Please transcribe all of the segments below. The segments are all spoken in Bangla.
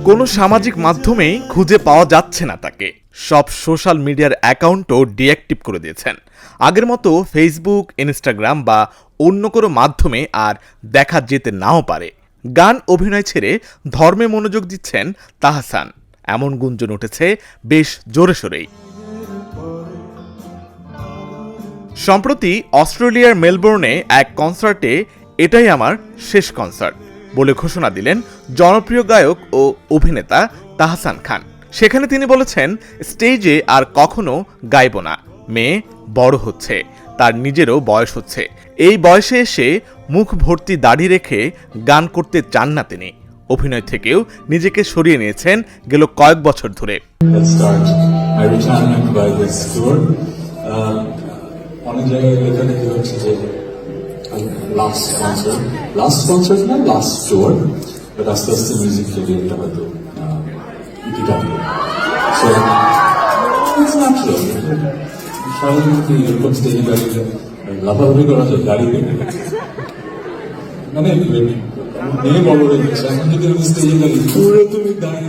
কোনো সামাজিক মাধ্যমেই খুঁজে পাওয়া যাচ্ছে না তাকে। সব সোশ্যাল মিডিয়ার অ্যাকাউন্টও ডিঅ্যাক্টিভ করে দিয়েছেন। আগের মতো ফেসবুক, ইনস্টাগ্রাম বা অন্য কোনো মাধ্যমে আর দেখা যেতে নাও পারে। গান, অভিনয় ছেড়ে ধর্মে মনোযোগ দিচ্ছেন তাহসান, এমন গুঞ্জন উঠেছে বেশ জোরে সোরেই। সম্প্রতি অস্ট্রেলিয়ার মেলবোর্নে এক কনসার্টে এটাই আমার শেষ কনসার্ট বলে ঘোষণা দিলেন জনপ্রিয় গায়ক ও অভিনেতা তাহসান খান। সেখানে তিনি বলেছেন, স্টেজে আর কখনো গাইব না। মেয়ে বড় হচ্ছে, তার নিজেরও বয়স হচ্ছে। এই বয়সে এসে মুখ ভর্তি দাড়ি রেখে গান করতে চান না তিনি। অভিনয় থেকেও নিজেকে সরিয়ে নিয়েছেন গেল কয়েক বছর ধরে। অনেক জায়গায় লেখা দেখতে পাচ্ছি যে লাস্ট কনসার্ট না লাস্ট টুর, বাট আস্তে আস্তে মিউজিক ক্যারিয়ারটা হয়তো ইতি টানবে। So it's natural. সাধারণত এরকম স্টেজে দাঁড়িয়ে লাফালাফি করা যায় দাঁড়িয়ে, মানে মেয়ে বড় হয়ে গেছে, এখন যদি আমি স্টেজে দাঁড়িয়ে পুরো তুমি দাঁড়িয়ে।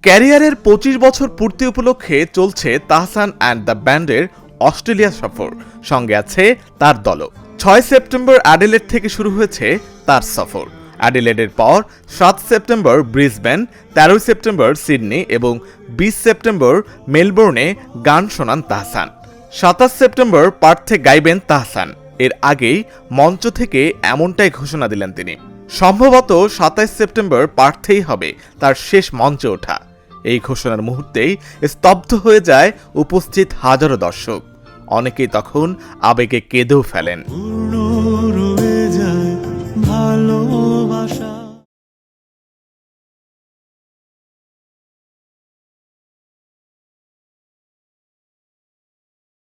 ক্যারিয়ারের 25 বছর পূর্তি উপলক্ষে চলছে তাহসান অ্যান্ড দ্য ব্যান্ডের অস্ট্রেলিয়া সফর। সঙ্গে আছে তার দলও। 6 সেপ্টেম্বর অ্যাডিলেড থেকে শুরু হয়েছে তার সফর। অ্যাডিলেডের পর 7 সেপ্টেম্বর ব্রিসবেন, 13 সেপ্টেম্বর সিডনি এবং 20 সেপ্টেম্বর মেলবোর্নে গান শোনান তাহসান। 27 সেপ্টেম্বর পার্থে গাইবেন তাহসান। এর আগেই মঞ্চ থেকে এমনটাই ঘোষণা দিলেন তিনি। সম্ভবত 27 সেপ্টেম্বর পার্থেই হবে তার শেষ মঞ্চে ওঠা। এই ঘোষণার মুহূর্তেই স্তব্ধ হয়ে যায় উপস্থিত হাজারো দর্শক। অনেকেই তখন আবেগে কেঁদেও ফেলেন।